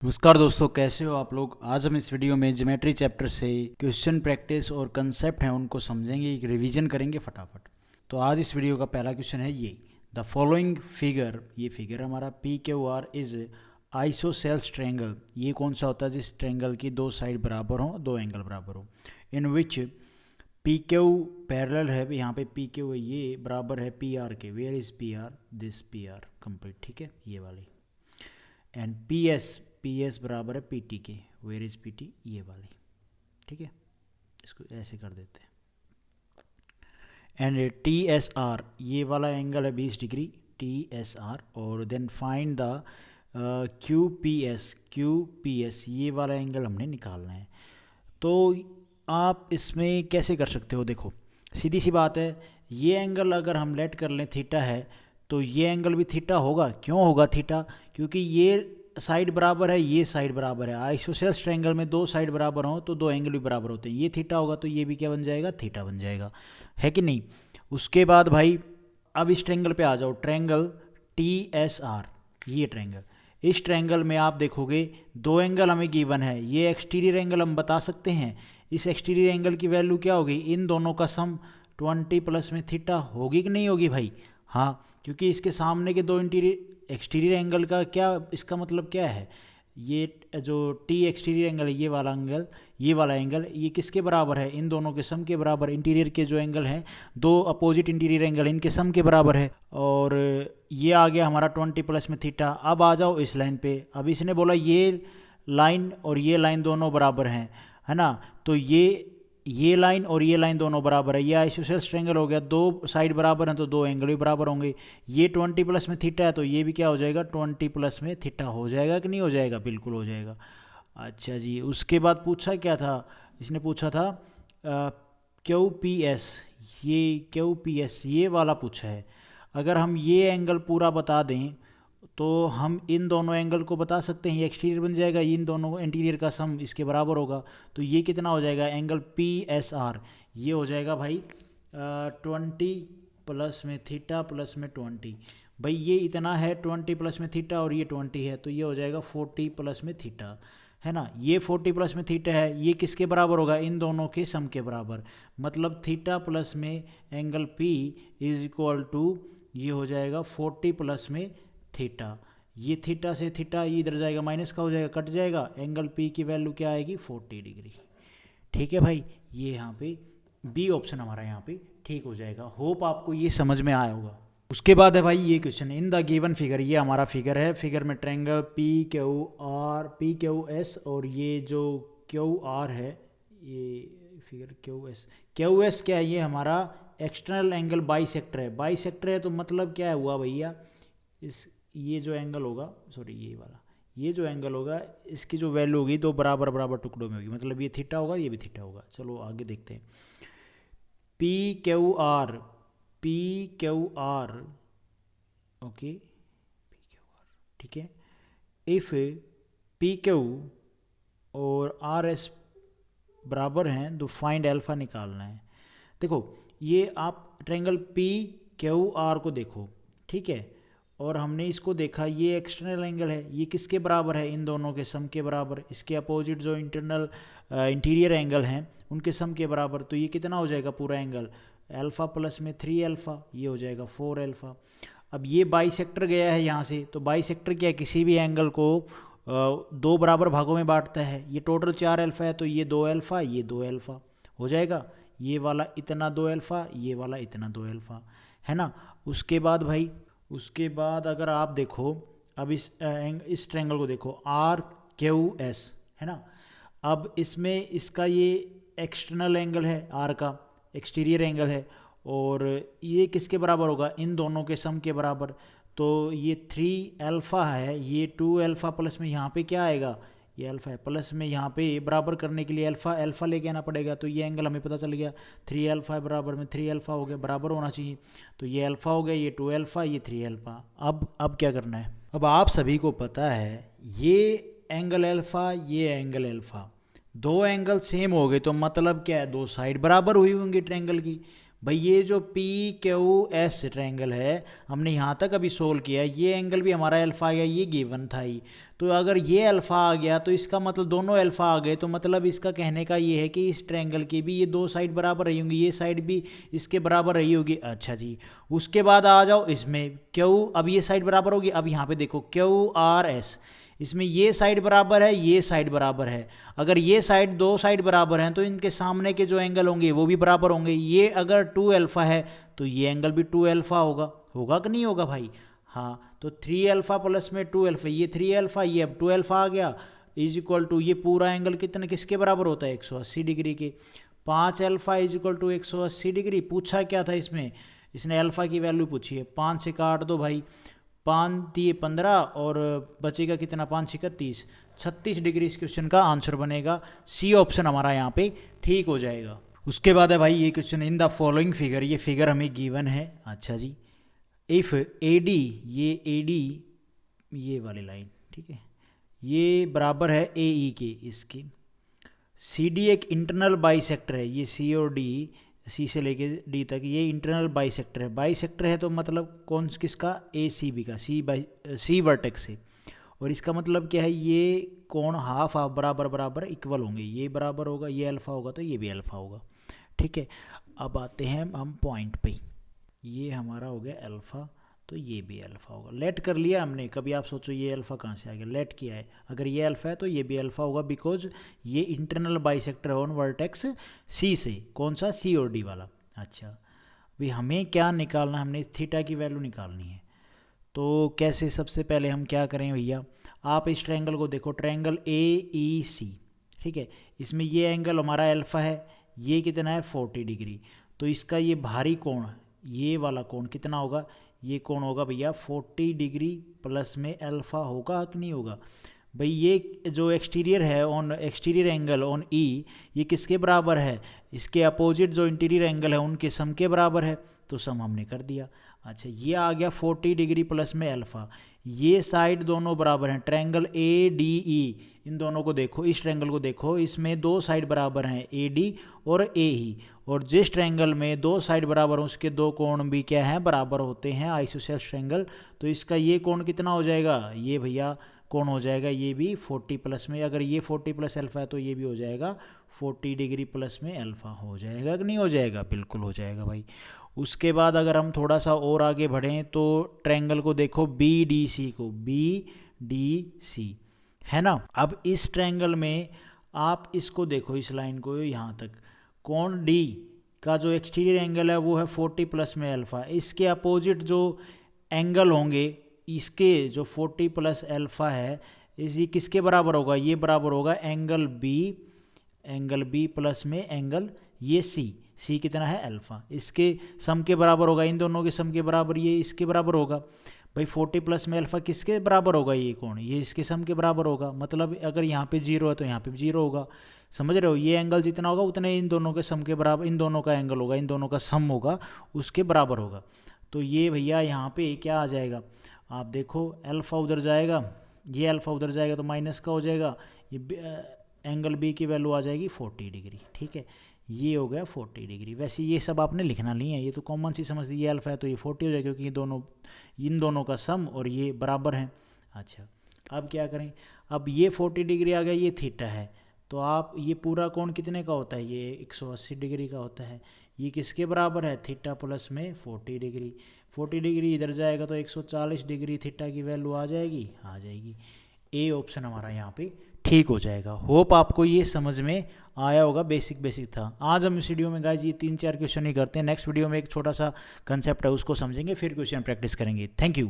नमस्कार दोस्तों, कैसे हो आप लोग। आज हम इस वीडियो में ज्योमेट्री चैप्टर से क्वेश्चन प्रैक्टिस और कंसेप्ट हैं उनको समझेंगे, एक रिवीजन करेंगे फटाफट। तो आज इस वीडियो का पहला क्वेश्चन है ये, द फॉलोइंग फिगर, ये फिगर हमारा P Q R is isosceles triangle. ये कौन सा होता है जिस ट्रायंगल की दो साइड बराबर हो, दो एंगल बराबर हो, in which P Q parallel है। यहाँ पे पी क्यू है, ये बराबर है पी आर के। Where is P R? This P R complete, ठीक है, ये वाली। एंड पी एस बराबर है पी टी के। Where is P T? ये वाली, ठीक है, इसको ऐसे कर देते हैं। एंड टी एस आर, ये वाला एंगल है 20 डिग्री, टी एस आर। और then find the Q P S, ये वाला एंगल हमने निकालना है। तो आप इसमें कैसे कर सकते हो? देखो, सीधी सी बात है, ये एंगल अगर हम लेट कर लें थीटा है, तो ये एंगल भी थीटा होगा। क्यों होगा थीटा? क्योंकि ये साइड बराबर है, ये साइड बराबर है। आइसोसेल्स ट्रायंगल में दो साइड बराबर हो तो दो एंगल भी बराबर होते हैं। ये थीटा होगा तो ये भी क्या बन जाएगा? थीटा बन जाएगा, है कि नहीं। उसके बाद भाई अब इस ट्रायंगल पे आ जाओ, ट्रायंगल टी एस आर, ये ट्रायंगल। इस ट्रायंगल में आप देखोगे दो एंगल हमें गिवन है। ये एक्सटीरियर एंगल हम बता सकते हैं। इस एक्सटीरियर एंगल की वैल्यू क्या होगी? इन दोनों का सम 20 प्लस में थीटा होगी कि नहीं होगी भाई? हाँ, क्योंकि इसके सामने के दो एक्सटीरियर एंगल का क्या, इसका मतलब क्या है? ये जो टी एक्सटीरियर एंगल है, ये वाला एंगल, ये वाला एंगल, ये किसके बराबर है? इन दोनों के सम के बराबर। इंटीरियर के जो एंगल हैं, दो अपोजिट इंटीरियर एंगल, इनके सम के बराबर है। और ये आ गया हमारा 20 प्लस में थीटा। अब आ जाओ इस लाइन पे। अब इसने बोला ये लाइन और ये लाइन दोनों बराबर हैं, है ना। तो ये लाइन और ये लाइन दोनों बराबर है। ये आइसोसेल्स ट्रायंगल हो गया, दो साइड बराबर हैं तो दो एंगल भी बराबर होंगे। ये 20 प्लस में थीटा है तो ये भी क्या हो जाएगा? 20 प्लस में थीटा हो जाएगा कि नहीं हो जाएगा? बिल्कुल हो जाएगा। अच्छा जी, उसके बाद पूछा क्या था? इसने पूछा था क्यू पी एस, ये वाला पूछा है। अगर हम ये एंगल पूरा बता दें तो हम इन दोनों एंगल को बता सकते हैं। ये एक्सटीरियर बन जाएगा, इन दोनों इंटीरियर का सम इसके बराबर होगा। तो ये कितना हो जाएगा? एंगल पी एस आर, ये हो जाएगा भाई 20 प्लस में थीटा प्लस में 20। भाई ये इतना है 20 प्लस में थीटा और ये 20 है, तो ये हो जाएगा 40 प्लस में थीटा, है ना। ये 40 प्लस में थीटा है, ये किसके बराबर होगा? इन दोनों के सम के बराबर। मतलब थीटा प्लस में angle P is equal to, ये हो जाएगा 40 प्लस में थीटा। ये थीटा से थीटा ये इधर जाएगा, माइनस का हो जाएगा, कट जाएगा। एंगल पी की वैल्यू क्या आएगी? 40 डिग्री। ठीक है भाई, ये यहाँ पे बी ऑप्शन हमारा यहाँ पे ठीक हो जाएगा। होप आपको ये समझ में आया होगा। उसके बाद है भाई ये question, in the given figure, ये हमारा फिगर है। फिगर में ट्रायंगल पी क्यू एस और ये जो क्यू आर है, ये फिगर क्यू एस क्या है? ये हमारा एक्सटर्नल एंगल बाइसेक्टर है। बाइसेक्टर है तो मतलब क्या हुआ भैया? ये जो एंगल होगा, सॉरी ये जो एंगल होगा, इसकी जो वैल्यू होगी दो बराबर बराबर टुकड़ों में होगी। मतलब ये थीटा होगा, ये भी थीटा होगा। चलो आगे देखते हैं। पी क्यू आर, ओके, ठीक है। इफ पी क्यू और आर एस बराबर हैं तो फाइंड अल्फा निकालना है। देखो, ये आप ट्रायंगल पी क्यू आर को देखो, ठीक है, और हमने इसको देखा, ये एक्सटर्नल एंगल है, ये किसके बराबर है? इन दोनों के सम के बराबर। इसके अपोजिट जो इंटीरियर एंगल हैं उनके सम के बराबर। तो ये कितना हो जाएगा पूरा एंगल? अल्फ़ा प्लस में 3 अल्फ़ा, ये हो जाएगा 4 अल्फ़ा। अब ये बाइसेक्टर गया है यहाँ से, तो बाइसेक्टर क्या है? किसी भी एंगल को दो बराबर भागों में बांटता है। ये टोटल 4 अल्फ़ा है, तो ये 2 अल्फ़ा, ये 2 अल्फ़ा हो जाएगा। ये वाला इतना 2 अल्फ़ा, ये वाला इतना 2 अल्फ़ा, है ना। उसके बाद भाई, उसके बाद अगर आप देखो, अब इस ट्रायंगल को देखो, आर क्यू एस, है ना। अब इसमें इसका ये एक्सटर्नल एंगल है, आर का एक्सटीरियर एंगल है, और ये किसके बराबर होगा? इन दोनों के सम के बराबर। तो ये 3 अल्फ़ा है, ये 2 अल्फ़ा प्लस में यहाँ पे क्या आएगा? ये अल्फ़ा है, प्लस में यहाँ पे बराबर करने के लिए अल्फ़ा लेके आना पड़ेगा। तो ये एंगल हमें पता चल गया, 3 अल्फ़ा है बराबर में 3 अल्फ़ा हो गया, बराबर होना चाहिए। तो ये अल्फ़ा हो गया, ये 2 अल्फ़ा, ये 3 अल्फ़ा। अब क्या करना है? अब आप सभी को पता है ये एंगल अल्फ़ा, ये एंगल अल्फ़ा, दो एंगल सेम हो गए तो मतलब क्या है? दो साइड बराबर हुई होंगी ट्रायंगल की। भाई ये जो पी क्यू एस ट्रायंगल है, हमने यहाँ तक अभी सोल्व किया, ये एंगल भी हमारा अल्फा आ गया, ये गिवन था ही। तो अगर ये अल्फा आ गया तो इसका मतलब दोनों अल्फा आ गए, तो मतलब इसका कहने का ये है कि इस ट्रायंगल की भी ये दो साइड बराबर रही होंगी, ये साइड भी इसके बराबर रही होगी। अच्छा जी, उसके बाद आ जाओ इसमें क्यू, अब ये साइड बराबर होगी। अब यहाँ पे देखो क्यू आर एस, इसमें ये साइड बराबर है, ये साइड बराबर है। अगर ये साइड दो साइड बराबर हैं तो इनके सामने के जो एंगल होंगे वो भी बराबर होंगे। ये अगर 2 अल्फा है तो ये एंगल भी 2 अल्फा होगा, होगा कि नहीं होगा भाई? हाँ, तो 3 अल्फा प्लस में 2 अल्फा, ये 3 अल्फा, ये अब 2 अल्फा आ गया, इज इक्वल टू ये पूरा एंगल कितने किसके बराबर होता है? 180 डिग्री के। 5 alpha is equal to 180 degree. पूछा क्या था इसमें? इसने अल्फा की वैल्यू पूछी है। 5 से काट दो भाई, 5 दिए 15 और बचेगा कितना? 5 छिका 30, 36 डिग्री इस क्वेश्चन का आंसर बनेगा। सी ऑप्शन हमारा यहाँ पे ठीक हो जाएगा। उसके बाद है भाई ये question, in the following figure, ये फिगर हमें गिवन है। अच्छा जी, इफ ए डी, ये ए डी ये वाली लाइन, ठीक है, ये बराबर है ए ई के, इसकी सी डी एक इंटरनल बाइसेक्टर है। ये सी और डी, सी से लेके डी तक ये इंटरनल बाइसेक्टर है। बाइसेक्टर है तो मतलब कौन किसका? ए सी बी का, सी वर्टेक्स से। और इसका मतलब क्या है? ये कोण हाफ हाफ बराबर बराबर इक्वल होंगे, ये बराबर होगा, ये अल्फा होगा तो ये भी अल्फा होगा। ठीक है, अब आते हैं हम पॉइंट पे। ये हमारा हो गया अल्फा, तो ये भी अल्फा होगा। लेट कर लिया हमने। कभी आप सोचो ये अल्फा कहाँ से आ गया? लेट किया है। अगर ये अल्फा है तो ये भी अल्फा होगा, बिकॉज ये इंटरनल बाइसेक्टर है ऑन वर्टेक्स सी से। कौन सा? सी और डी वाला। अच्छा, अभी हमें क्या निकालना है? हमने थीटा की वैल्यू निकालनी है। तो कैसे? सबसे पहले हम क्या करें भैया, आप इस ट्रायंगल को देखो, ट्रायंगल ए ई सी, ठीक है, इसमें ये एंगल हमारा अल्फा है, ये कितना है? 40 डिग्री। तो इसका ये बाहरी कोण, ये वाला कोण कितना होगा? ये कोण होगा भैया 40 डिग्री प्लस में अल्फा होगा कि नहीं होगा? भाई ये जो एक्सटीरियर है ऑन एक्सटीरियर एंगल ऑन ई, ये किसके बराबर है? इसके अपोजिट जो इंटीरियर एंगल है उनके सम के बराबर है, तो सम हमने कर दिया। अच्छा, ये आ गया 40 डिग्री प्लस में अल्फा। ये साइड दोनों बराबर हैं, ट्रायंगल ए डी ई, इन दोनों को देखो, इस ट्रायंगल को देखो, इसमें दो साइड बराबर हैं, ए डी और ए ई। और जिस ट्रायंगल में दो साइड बराबर हो उसके दो कोण भी क्या है? बराबर होते हैं, आइसोसेलेस ट्रायंगल। तो इसका ये कोण कितना हो जाएगा? ये भैया कोण हो जाएगा ये भी 40 प्लस में। अगर ये 40 प्लस अल्फा है तो ये भी हो जाएगा 40 डिग्री प्लस में अल्फा। हो जाएगा कि नहीं हो जाएगा? बिल्कुल हो जाएगा भाई। उसके बाद अगर हम थोड़ा सा और आगे बढ़ें तो ट्रायंगल को देखो, बी डी सी को, बी डी सी है ना। अब इस ट्रायंगल में आप इसको देखो, इस लाइन को यहाँ तक, कोण डी का जो एक्सटीरियर एंगल है वो है 40 प्लस में अल्फा। इसके अपोजिट जो एंगल होंगे, इसके जो 40 प्लस अल्फा है, इसी किसके बराबर होगा? ये बराबर होगा एंगल बी प्लस में एंगल ये सी कितना है? अल्फा। इसके सम के बराबर होगा, इन दोनों के सम के बराबर ये इसके बराबर होगा। भाई 40 प्लस में अल्फा किसके बराबर होगा? ये कोण, ये इसके सम के बराबर होगा। मतलब अगर यहाँ पे 0 है तो यहाँ पे 0 होगा। समझ रहे हो? ये एंगल जितना होगा उतने इन दोनों के सम के बराबर, इन दोनों का एंगल होगा, इन दोनों का सम होगा, उसके बराबर होगा। तो ये भैया यहाँ पे क्या आ जाएगा? आप देखो, अल्फा उधर जाएगा, ये अल्फा उधर जाएगा तो माइनस का हो जाएगा, ये एंगल बी की वैल्यू आ जाएगी 40 डिग्री। ठीक है, ये हो गया 40 डिग्री। वैसे ये सब आपने लिखना नहीं है, ये तो कॉमन सी समझ, ये अल्फा है तो ये 40 हो जाएगा, क्योंकि ये दोनों, इन दोनों का सम और ये बराबर हैं। अच्छा, अब क्या करें? अब ये 40 डिग्री आ गया, ये थीटा है, तो आप ये पूरा कोण कितने का होता है? ये 180 डिग्री का होता है। ये किसके बराबर है? थीटा प्लस में 40 डिग्री। 40 डिग्री इधर जाएगा तो 140 डिग्री थीटा की वैल्यू आ जाएगी, आ जाएगी। ए ऑप्शन हमारा यहाँ पे ठीक हो जाएगा। होप आपको ये समझ में आया होगा, बेसिक था। आज हम इस वीडियो में गाइस ये 3-4 क्वेश्चन ही करते हैं। नेक्स्ट वीडियो में एक छोटा सा कंसेप्ट है उसको समझेंगे, फिर क्वेश्चन प्रैक्टिस करेंगे। Thank you.